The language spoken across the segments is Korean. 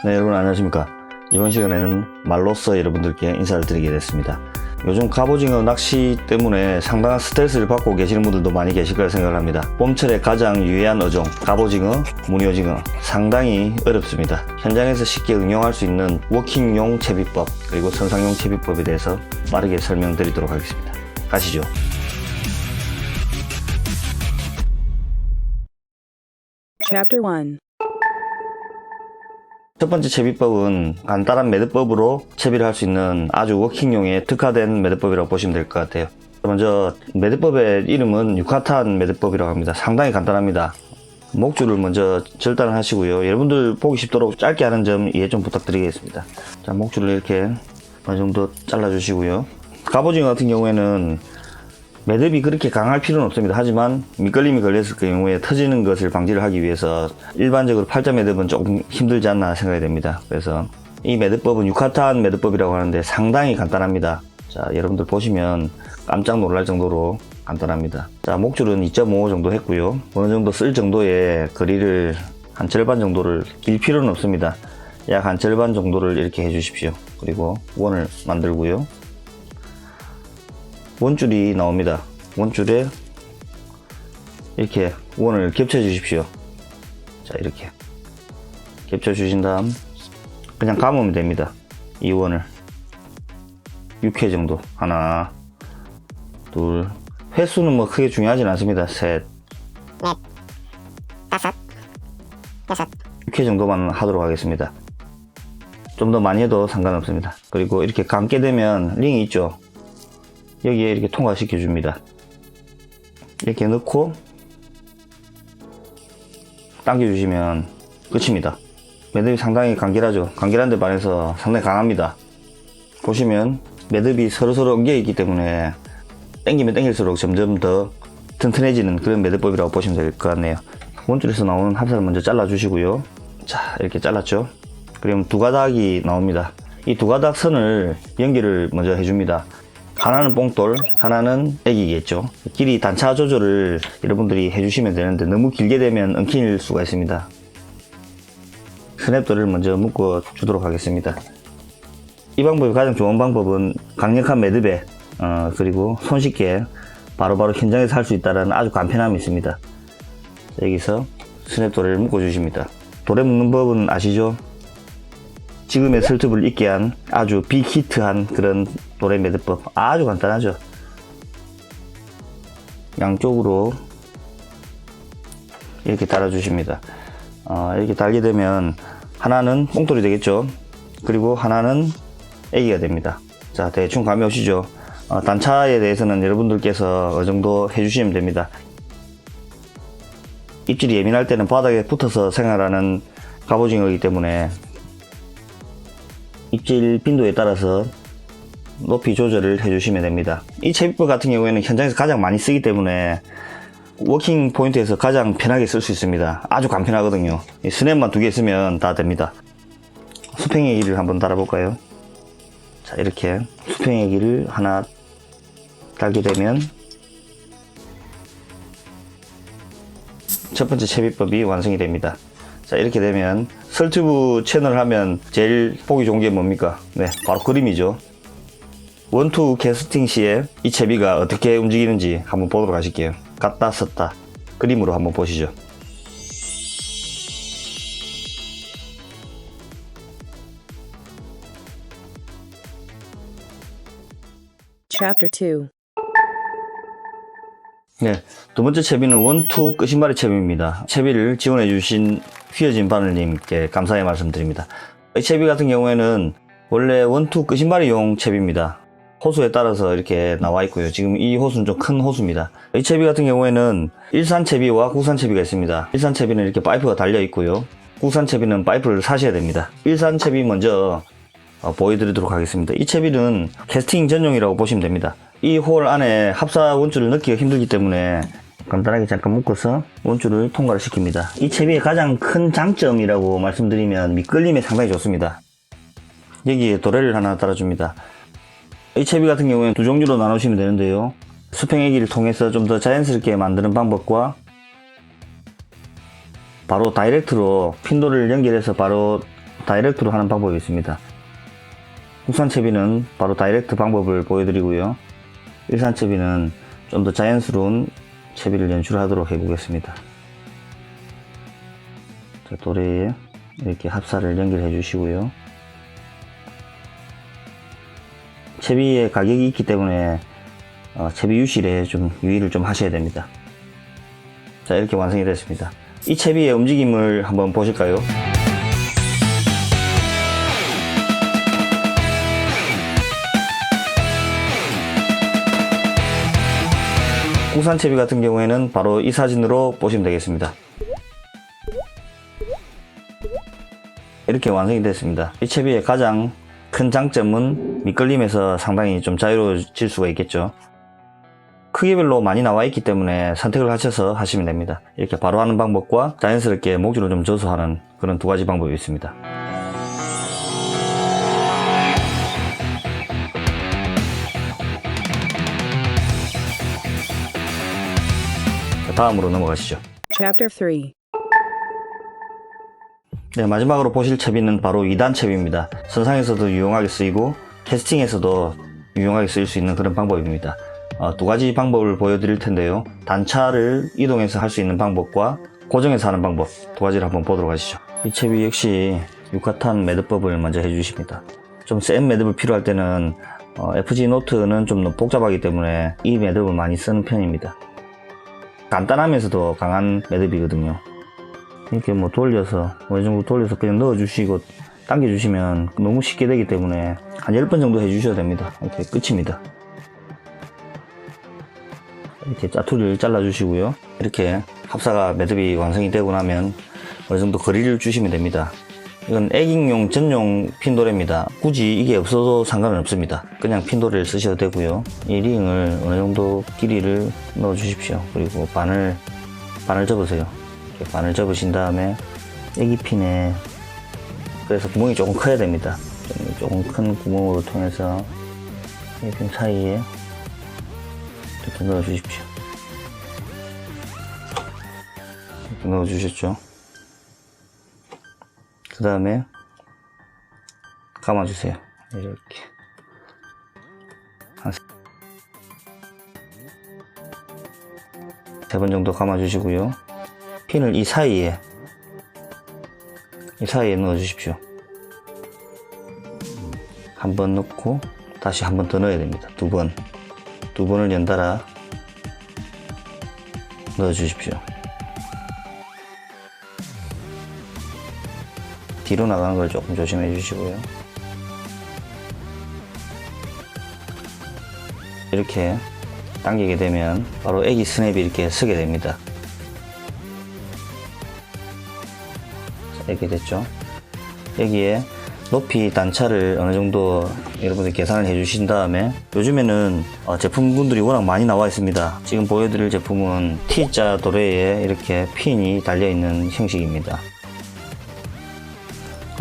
네, 여러분 안녕하십니까. 이번 시간에는 말로써 여러분들께 인사를 드리게 됐습니다. 요즘 갑오징어 낚시 때문에 상당한 스트레스를 받고 계시는 분들도 많이 계실 거라 생각을 합니다. 봄철에 가장 유해한 어종 갑오징어, 무늬오징어 상당히 어렵습니다. 현장에서 쉽게 응용할 수 있는 워킹용 채비법 그리고 선상용 채비법에 대해서 빠르게 설명드리도록 하겠습니다. 가시죠. Chapter 1. 첫 번째 채비법은 간단한 매듭법으로 채비를 할 수 있는 아주 워킹용에 특화된 매듭법이라고 보시면 될 것 같아요. 먼저 매듭법의 이름은 유카탄 매듭법이라고 합니다. 상당히 간단합니다. 목줄을 먼저 절단을 하시고요. 여러분들 보기 쉽도록 짧게 하는 점 이해 좀 부탁드리겠습니다. 자, 목줄을 이렇게 어느 정도 잘라 주시고요. 갑오징어 같은 경우에는 매듭이 그렇게 강할 필요는 없습니다. 하지만 미끌림이 걸렸을 경우에 터지는 것을 방지를 하기 위해서 일반적으로 팔자 매듭은 조금 힘들지 않나 생각이 됩니다. 그래서 이 매듭법은 유카탄 매듭법이라고 하는데 상당히 간단합니다. 자, 여러분들 보시면 깜짝 놀랄 정도로 간단합니다. 자, 목줄은 2.5 정도 했고요. 어느 정도 쓸 정도의 거리를 한 절반 정도를 길 필요는 없습니다. 약 한 절반 정도를 이렇게 해 주십시오. 그리고 원을 만들고요. 원줄이 나옵니다. 원줄에 이렇게 원을 겹쳐 주십시오. 자, 이렇게 겹쳐 주신 다음 그냥 감으면 됩니다. 이 원을 6회 정도. 하나, 둘, 횟수는 뭐 크게 중요하진 않습니다. 셋, 넷, 다섯, 여섯. 6회 정도만 하도록 하겠습니다. 좀 더 많이 해도 상관없습니다. 그리고 이렇게 감게 되면 링이 있죠. 여기에 이렇게 통과시켜 줍니다. 이렇게 넣고 당겨 주시면 끝입니다. 매듭이 상당히 간결하죠. 간결한 데 반해서 상당히 강합니다. 보시면 매듭이 서로서로 엉겨 있기 때문에 당기면 당길수록 점점 더 튼튼해지는 그런 매듭법이라고 보시면 될 것 같네요. 원줄에서 나오는 합사를 먼저 잘라 주시고요. 자, 이렇게 잘랐죠. 그러면 두 가닥이 나옵니다. 이 두 가닥 선을 연결을 먼저 해줍니다. 하나는 뽕돌, 하나는 애기겠죠. 길이 단차 조절을 여러분들이 해주시면 되는데 너무 길게 되면 엉킬 수가 있습니다. 스냅돌을 먼저 묶어 주도록 하겠습니다. 이 방법이 가장 좋은 방법은 강력한 매듭에 그리고 손쉽게 바로바로 현장에서 할 수 있다는 아주 간편함이 있습니다. 여기서 스냅돌을 묶어 주십니다. 돌에 묶는 법은 아시죠? 지금의 설득을 있게 한 아주 빅히트한 그런 돌의 매듭법. 아주 간단하죠. 양쪽으로 이렇게 달아주십니다. 이렇게 달게 되면 하나는 뽕돌이 되겠죠. 그리고 하나는 애기가 됩니다. 자, 대충 감이 오시죠. 단차에 대해서는 여러분들께서 어느 정도 해주시면 됩니다. 입질이 예민할 때는 바닥에 붙어서 생활하는 갑오징어이기 때문에 입질 빈도에 따라서 높이 조절을 해주시면 됩니다. 이 채비법 같은 경우에는 현장에서 가장 많이 쓰기 때문에 워킹 포인트에서 가장 편하게 쓸 수 있습니다. 아주 간편하거든요. 이 스냅만 2개 쓰면 다 됩니다. 수평의 길이를 한번 달아볼까요? 자, 이렇게 수평의 길이를 하나 달게 되면 첫 번째 채비법이 완성이 됩니다. 자, 이렇게 되면 설튜브 채널 하면 제일 보기 좋은 게 뭡니까? 네, 바로 그림이죠. 원투 캐스팅 시에 이 채비가 어떻게 움직이는지 한번 보도록 하실게요. 갔다 썼다 그림으로 한번 보시죠. Chapter 2. 네, 두 번째 채비는 원투 끄신바리 채비입니다. 채비를 지원해 주신 휘어진 바늘님께 감사의 말씀드립니다. 이 채비 같은 경우에는 원래 원투 끄신바리용 채비입니다. 호수에 따라서 이렇게 나와 있고요. 지금 이 호수는 좀 큰 호수입니다. 이 채비 같은 경우에는 일산 채비와 국산 채비가 있습니다. 일산 채비는 이렇게 파이프가 달려 있고요. 국산 채비는 파이프를 사셔야 됩니다. 일산 채비 먼저 보여드리도록 하겠습니다. 이 채비는 캐스팅 전용이라고 보시면 됩니다. 이 홀 안에 합사 원줄을 넣기가 힘들기 때문에 간단하게 잠깐 묶어서 원줄을 통과를 시킵니다. 이 채비의 가장 큰 장점이라고 말씀드리면 미끌림이 상당히 좋습니다. 여기에 도래를 하나 달아줍니다. 이 채비 같은 경우에는 두 종류로 나누시면 되는데요. 수평애기를 통해서 좀 더 자연스럽게 만드는 방법과 바로 다이렉트로 핀도를 연결해서 바로 다이렉트로 하는 방법이 있습니다. 국산 채비는 바로 다이렉트 방법을 보여드리고요. 일산 채비는 좀 더 자연스러운 채비를 연출하도록 해보겠습니다. 자, 도래에 이렇게 합사를 연결해 주시고요. 채비의 가격이 있기 때문에 채비 유실에 좀 유의를 좀 하셔야 됩니다. 자, 이렇게 완성이 됐습니다. 이 채비의 움직임을 한번 보실까요? 국산 채비 같은 경우에는 바로 이 사진으로 보시면 되겠습니다. 이렇게 완성이 됐습니다. 이 채비의 가장 큰 장점은 미끌림에서 상당히 좀 자유로워질 수가 있겠죠. 크기별로 많이 나와 있기 때문에 선택을 하셔서 하시면 됩니다. 이렇게 바로 하는 방법과 자연스럽게 목줄을 좀 줘서 하는 그런 두 가지 방법이 있습니다. 자, 다음으로 넘어가시죠. Chapter 3. 네, 마지막으로 보실 채비는 바로 2단 채비입니다. 선상에서도 유용하게 쓰이고 캐스팅에서도 유용하게 쓰일 수 있는 그런 방법입니다. 두 가지 방법을 보여드릴 텐데요. 단차를 이동해서 할 수 있는 방법과 고정해서 하는 방법 두 가지를 한번 보도록 하시죠. 이 채비 역시 육화탄 매듭법을 먼저 해주십니다. 좀 센 매듭을 필요할 때는 FG 노트는 좀 너무 복잡하기 때문에 이 매듭을 많이 쓰는 편입니다. 간단하면서도 강한 매듭이거든요. 이렇게 뭐 돌려서 어느 정도 돌려서 그냥 넣어주시고 당겨주시면 너무 쉽게 되기 때문에 한 10번 정도 해주셔야 됩니다. 이렇게 끝입니다. 이렇게 짜투리를 잘라주시고요. 이렇게 합사가 매듭이 완성이 되고 나면 어느 정도 거리를 주시면 됩니다. 이건 애깅용 전용 핀도레입니다. 굳이 이게 없어도 상관은 없습니다. 그냥 핀도레를 쓰셔도 되고요. 이 링을 어느 정도 길이를 넣어 주십시오. 그리고 반을 접으세요. 이렇게 반을 접으신 다음에 애기핀에, 그래서 구멍이 조금 커야 됩니다. 조금 큰 구멍으로 통해서 애기핀 사이에 이렇게 넣어 주십시오. 이렇게 넣어 주셨죠. 그 다음에 감아주세요. 이렇게 한 3번 정도 감아주시고요. 핀을 이 사이에 넣어 주십시오. 한 번 넣고 다시 한 번 더 넣어야 됩니다. 두 번을 연달아 넣어 주십시오. 뒤로 나가는 걸 조금 조심해 주시고요. 이렇게 당기게 되면 바로 애기 스냅이 이렇게 서게 됩니다. 이렇게 됐죠. 여기에 높이 단차를 어느 정도 여러분들 계산을 해 주신 다음에, 요즘에는 제품군들이 워낙 많이 나와 있습니다. 지금 보여드릴 제품은 T자 도래에 이렇게 핀이 달려 있는 형식입니다.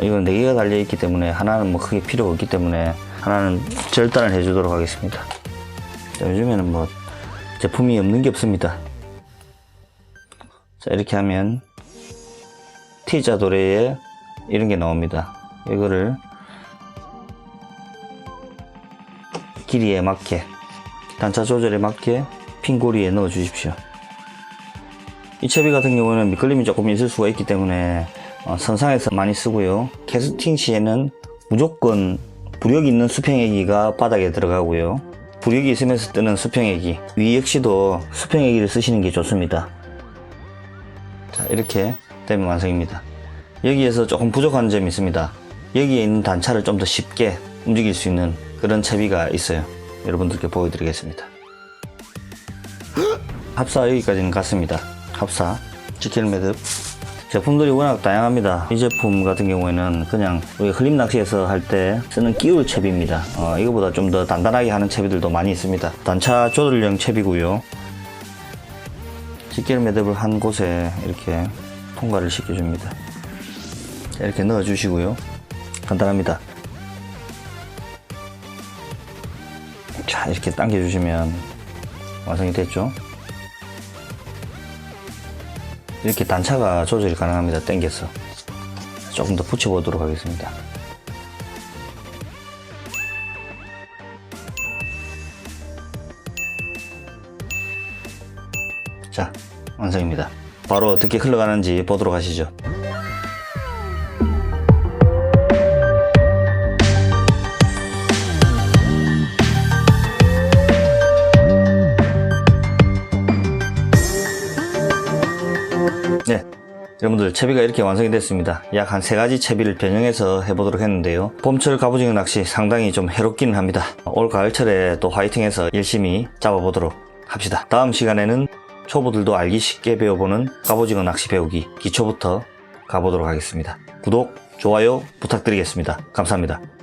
이건 4개가 달려있기 때문에 하나는 뭐 크게 필요가 없기 때문에 하나는 절단을 해주도록 하겠습니다. 자, 요즘에는 뭐 제품이 없는 게 없습니다. 자, 이렇게 하면 T자 도래에 이런 게 나옵니다. 이거를 길이에 맞게, 단차 조절에 맞게 핀고리에 넣어 주십시오. 이 채비 같은 경우는 미끌림이 조금 있을 수가 있기 때문에 선상에서 많이 쓰고요. 캐스팅 시에는 무조건 부력이 있는 수평애기가 바닥에 들어가고요. 부력이 있으면서 뜨는 수평애기, 위 역시도 수평애기를 쓰시는 게 좋습니다. 자, 이렇게 되면 완성입니다. 여기에서 조금 부족한 점이 있습니다. 여기에 있는 단차를 좀 더 쉽게 움직일 수 있는 그런 채비가 있어요. 여러분들께 보여드리겠습니다. 합사 여기까지는 갔습니다. 합사, 지킬 매듭. 제품들이 워낙 다양합니다. 이 제품 같은 경우에는 그냥 우리 흘림 낚시에서 할 때 쓰는 끼울 채비입니다. 이거보다 좀 더 단단하게 하는 채비들도 많이 있습니다. 단차 조절형 채비고요. 직결 매듭을 한 곳에 이렇게 통과를 시켜줍니다. 이렇게 넣어주시고요. 간단합니다. 자, 이렇게 당겨주시면 완성이 됐죠. 이렇게 단차가 조절이 가능합니다. 당겨서 조금 더 붙여보도록 하겠습니다. 자, 완성입니다. 바로 어떻게 흘러가는지 보도록 하시죠. 네, 여러분들 채비가 이렇게 완성이 됐습니다. 약 한 3가지 채비를 변형해서 해보도록 했는데요. 봄철 갑오징어 낚시 상당히 좀 해롭기는 합니다. 올 가을철에 또 화이팅해서 열심히 잡아보도록 합시다. 다음 시간에는 초보들도 알기 쉽게 배워보는 갑오징어 낚시 배우기 기초부터 가보도록 하겠습니다. 구독, 좋아요 부탁드리겠습니다. 감사합니다.